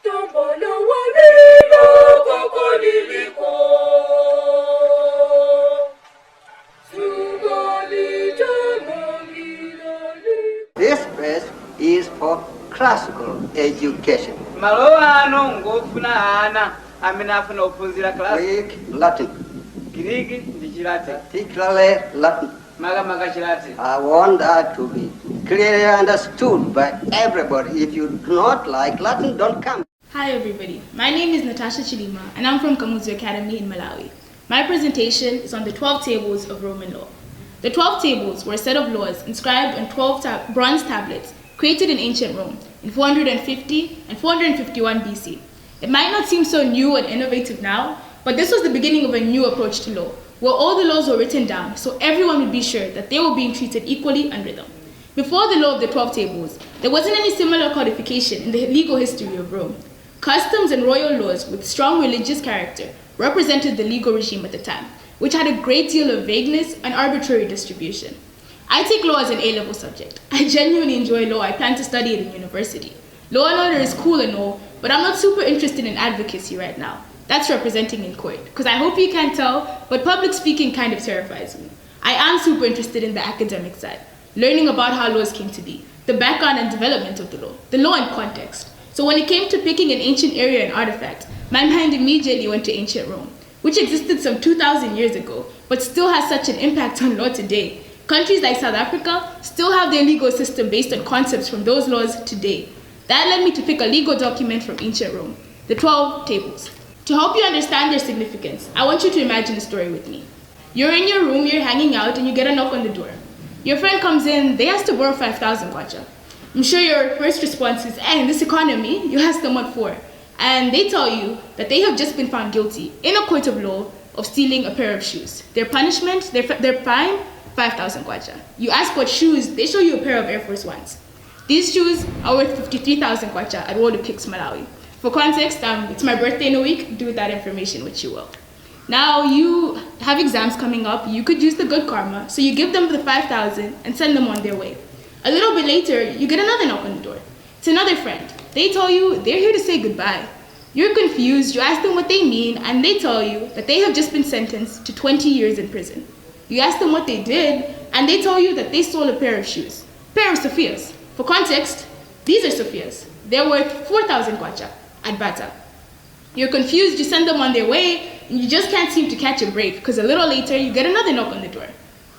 This place is for classical education. Greek, Latin. Particularly Latin. I want that to be clearly understood by everybody. If you do not like Latin, don't come. Hi everybody, my name is Natasha Chilima and I'm from Kamuzu Academy in Malawi. My presentation is on the 12 tables of Roman law. The 12 tables were a set of laws inscribed on 12 bronze tablets created in ancient Rome in 450 and 451 BC. It might not seem so new and innovative now, but this was the beginning of a new approach to law, where all the laws were written down so everyone would be sure that they were being treated equally under them. Before the law of the 12 tables, there wasn't any similar codification in the legal history of Rome. Customs and royal laws with strong religious character represented the legal regime at the time, which had a great deal of vagueness and arbitrary distribution. I take law as an A-level subject. I genuinely enjoy law. I plan to study it in university. Law and order is cool and all, but I'm not super interested in advocacy right now. That's representing in court, because I hope you can't tell, but public speaking kind of terrifies me. I am super interested in the academic side, learning about how laws came to be, the background and development of the law in context. So when it came to picking an ancient area and artifact, my mind immediately went to ancient Rome, which existed some 2,000 years ago, but still has such an impact on law today. Countries like South Africa still have their legal system based on concepts from those laws today. That led me to pick a legal document from ancient Rome, the 12 tables. To help you understand their significance, I want you to imagine a story with me. You're in your room, you're hanging out, and you get a knock on the door. Your friend comes in, they ask to borrow 5,000 kwacha. I'm sure your first response is, in this economy, you ask them what for. And they tell you that they have just been found guilty in a court of law of stealing a pair of shoes. Their punishment, their fine, 5,000 kwacha. You ask what shoes, they show you a pair of Air Force Ones. These shoes are worth 53,000 kwacha at World of Kicks, Malawi. For context, it's my birthday in a week, do with that information what you will. Now you have exams coming up, you could use the good karma, so you give them the 5,000 and send them on their way. A little bit later, you get another knock on the door. It's another friend. They tell you they're here to say goodbye. You're confused, you ask them what they mean, and they tell you that they have just been sentenced to 20 years in prison. You ask them what they did, and they tell you that they stole a pair of shoes. Pair of Sophia's. For context, these are Sophia's. They're worth 4,000 kwacha at Bata. You're confused, you send them on their way, and you just can't seem to catch a break, because a little later, you get another knock on the door.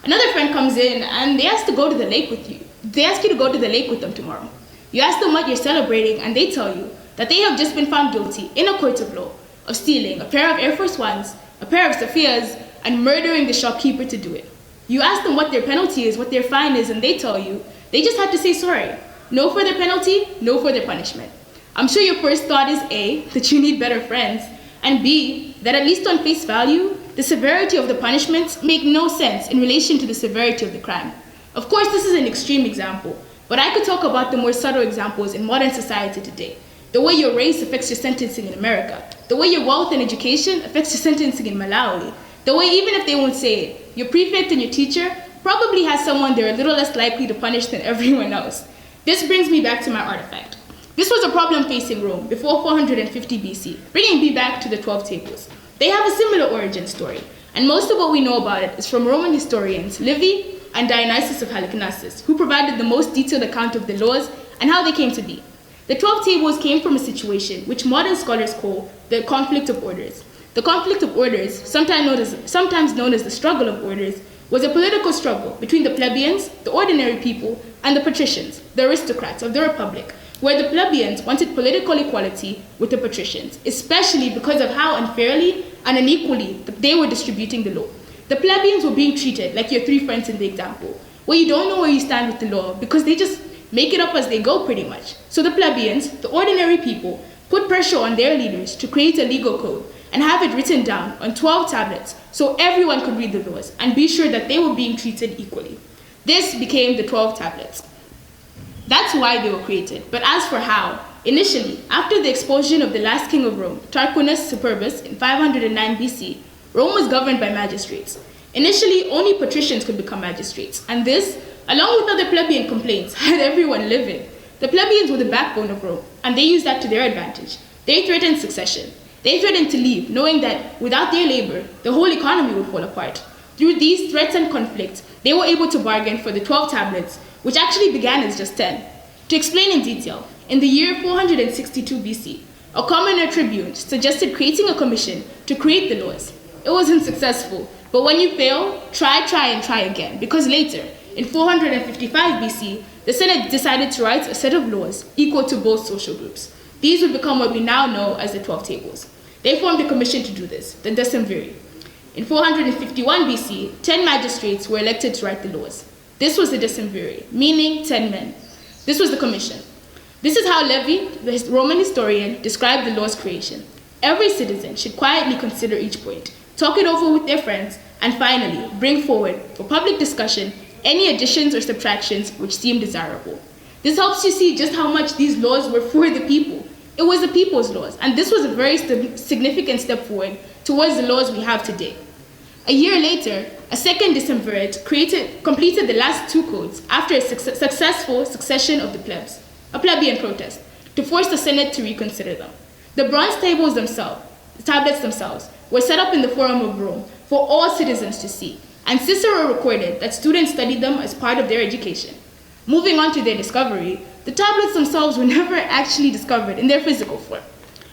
Another friend comes in, and they ask to go to the lake with you. They ask you to go to the lake with them tomorrow. You ask them what you're celebrating, and they tell you that they have just been found guilty in a court of law of stealing a pair of Air Force Ones, a pair of Sophia's, and murdering the shopkeeper to do it. You ask them what their penalty is, what their fine is, and they tell you they just had to say sorry. No further penalty, no further punishment. I'm sure your first thought is A, that you need better friends, and B, that at least on face value, the severity of the punishments make no sense in relation to the severity of the crime. Of course, this is an extreme example, but I could talk about the more subtle examples in modern society today. The way your race affects your sentencing in America, the way your wealth and education affects your sentencing in Malawi, the way, even if they won't say it, your prefect and your teacher probably has someone they're a little less likely to punish than everyone else. This brings me back to my artifact. This was a problem facing Rome before 450 BC, bringing me back to the 12 tables. They have a similar origin story, and most of what we know about it is from Roman historians Livy and Dionysius of Halicarnassus, who provided the most detailed account of the laws and how they came to be. The 12 tables came from a situation which modern scholars call the conflict of orders. The conflict of orders, sometimes known as the struggle of orders, was a political struggle between the plebeians, the ordinary people, and the patricians, the aristocrats of the republic, where the plebeians wanted political equality with the patricians, especially because of how unfairly and unequally they were distributing the law. The plebeians were being treated like your three friends in the example, where you don't know where you stand with the law because they just make it up as they go pretty much. So the plebeians, the ordinary people, put pressure on their leaders to create a legal code and have it written down on 12 tablets so everyone could read the laws and be sure that they were being treated equally. This became the 12 tablets. That's why they were created. But as for how, initially, after the expulsion of the last king of Rome, Tarquinius Superbus, in 509 BC, Rome was governed by magistrates. Initially, only patricians could become magistrates, and this, along with other plebeian complaints, had everyone living. The plebeians were the backbone of Rome, and they used that to their advantage. They threatened succession. They threatened to leave, knowing that without their labor, the whole economy would fall apart. Through these threats and conflicts, they were able to bargain for the 12 tablets, which actually began as just 10. To explain in detail, in the year 462 BC, a commoner tribune suggested creating a commission to create the laws. It wasn't successful, but when you fail, try and try again, because later, in 455 BC, the Senate decided to write a set of laws equal to both social groups. These would become what we now know as the 12 tables. They formed a commission to do this, the decemviri. In 451 BC, 10 magistrates were elected to write the laws. This was the decemviri, meaning 10 men. This was the commission. This is how Livy, the Roman historian, described the law's creation. Every citizen should quietly consider each point, talk it over with their friends, and finally bring forward for public discussion any additions or subtractions which seem desirable. This helps you see just how much these laws were for the people. It was the people's laws, and this was a very significant step forward towards the laws we have today. A year later, a second decemvirate completed the last two codes after a successful succession of the plebs, a plebeian protest, to force the Senate to reconsider them. The bronze tables themselves, the tablets themselves, were set up in the Forum of Rome for all citizens to see, and Cicero recorded that students studied them as part of their education. Moving on to their discovery, the tablets themselves were never actually discovered in their physical form.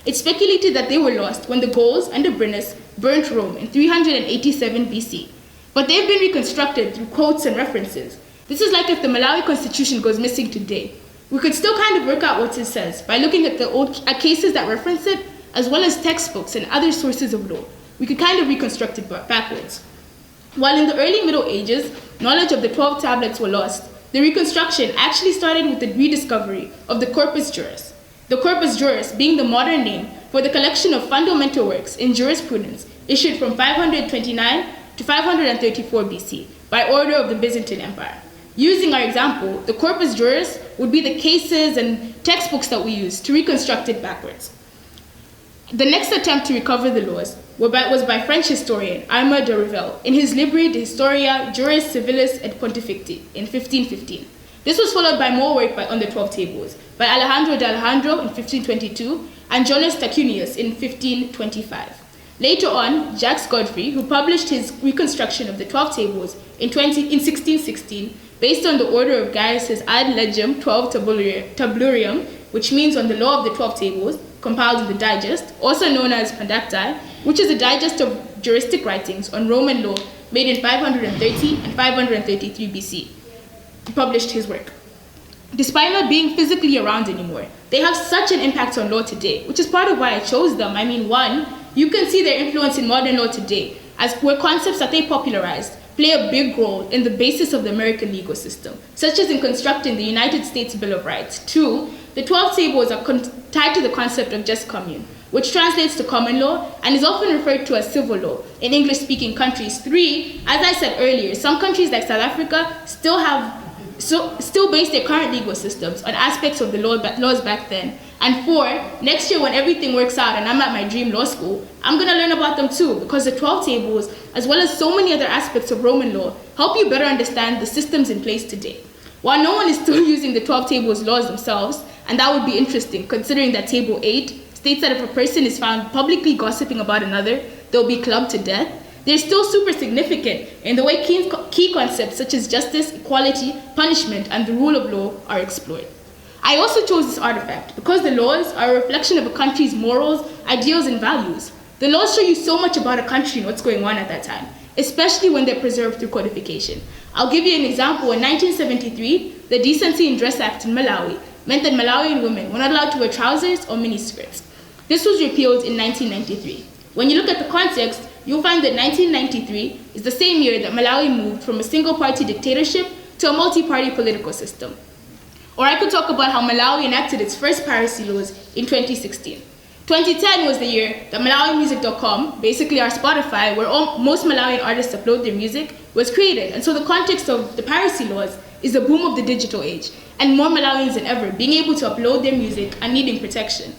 It's speculated that they were lost when the Gauls and the Brennus burnt Rome in 387 BC, but they've been reconstructed through quotes and references. This is like if the Malawi constitution goes missing today. We could still kind of work out what it says by looking at at cases that reference it, as well as textbooks and other sources of law. We could kind of reconstruct it backwards. While in the early Middle Ages, knowledge of the 12 tablets were lost, the reconstruction actually started with the rediscovery of the Corpus Juris. The Corpus Juris being the modern name for the collection of fundamental works in jurisprudence issued from 529 to 534 BC by order of the Byzantine Empire. Using our example, the Corpus Juris would be the cases and textbooks that we use to reconstruct it backwards. The next attempt to recover the laws was by French historian Armand de Revel in his Libri de Historia Juris Civilis et Pontificti in 1515. This was followed by more work on the 12 tables by Alejandro de Alejandro in 1522 and Jonas Tacunius in 1525. Later on, Jacques Godfrey, who published his reconstruction of the 12 tables in 1616, based on the order of Gaius's Ad Legem 12 Tabularium, which means on the law of the 12 tables, compiled in the Digest, also known as Pandacti, which is a digest of juristic writings on Roman law made in 530 and 533 BC. He published his work. Despite not being physically around anymore, they have such an impact on law today, which is part of why I chose them. I mean, one, you can see their influence in modern law today, as where concepts that they popularized play a big role in the basis of the American legal system, such as in constructing the United States Bill of Rights. Two, the 12 tables are tied to the concept of just commune, which translates to common law and is often referred to as civil law in English-speaking countries. Three, as I said earlier, some countries like South Africa still base their current legal systems on aspects of the laws back then. And four, next year when everything works out and I'm at my dream law school, I'm going to learn about them too, because the 12 tables, as well as so many other aspects of Roman law, help you better understand the systems in place today. While no one is still using the 12 tables laws themselves, and that would be interesting considering that Table 8 states that if a person is found publicly gossiping about another, they'll be clubbed to death, they're still super significant in the way key concepts such as justice, equality, punishment, and the rule of law are explored. I also chose this artifact because the laws are a reflection of a country's morals, ideals, and values. The laws show you so much about a country and what's going on at that time, especially when they're preserved through codification. I'll give you an example. In 1973, the Decency in Dress Act in Malawi meant that Malawian women were not allowed to wear trousers or miniskirts. This was repealed in 1993. When you look at the context, you'll find that 1993 is the same year that Malawi moved from a single-party dictatorship to a multi-party political system. Or I could talk about how Malawi enacted its first piracy laws in 2016. 2010 was the year that MalawiMusic.com, basically our Spotify, where most Malawian artists upload their music, was created. And so the context of the piracy laws is the boom of the digital age, and more Malawians than ever being able to upload their music and needing protection.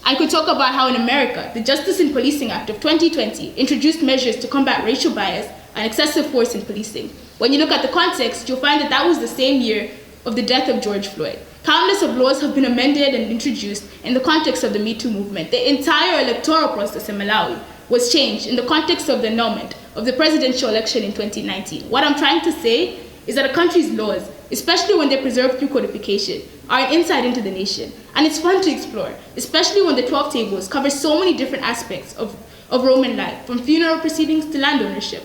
I could talk about how in America, the Justice in Policing Act of 2020 introduced measures to combat racial bias and excessive force in policing. When you look at the context, you'll find that that was the same year of the death of George Floyd. Countless of laws have been amended and introduced in the context of the Me Too movement. The entire electoral process in Malawi was changed in the context of the annulment of the presidential election in 2019. What I'm trying to say is that a country's laws, especially when they're preserved through codification, are an insight into the nation. And it's fun to explore, especially when the 12 tables cover so many different aspects of Roman life, from funeral proceedings to land ownership.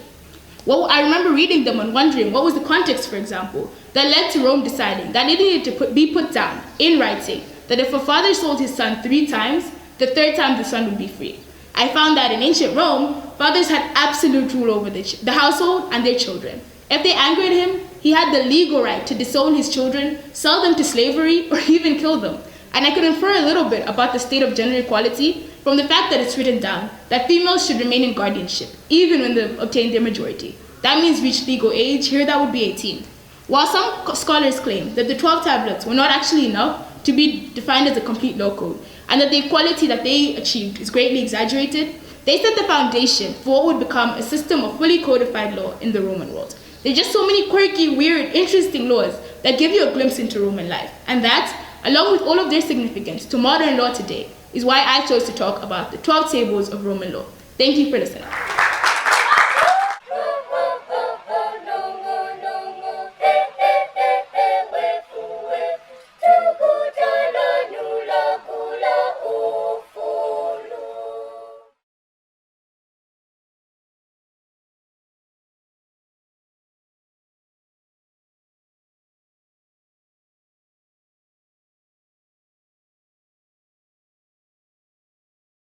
Well, I remember reading them and wondering what was the context, for example, that led to Rome deciding that it needed to be put down in writing that if a father sold his son 3 times, the 3rd time the son would be free. I found that in ancient Rome, fathers had absolute rule over the household and their children. If they angered him, he had the legal right to disown his children, sell them to slavery, or even kill them. And I could infer a little bit about the state of gender equality from the fact that it's written down that females should remain in guardianship, even when they've obtained their majority. That means reach legal age, here that would be 18. While some scholars claim that the 12 tablets were not actually enough to be defined as a complete law code, and that the equality that they achieved is greatly exaggerated, they set the foundation for what would become a system of fully codified law in the Roman world. There are just so many quirky, weird, interesting laws that give you a glimpse into Roman life. And that, along with all of their significance to modern law today, is why I chose to talk about the 12 tables of Roman law. Thank you for listening.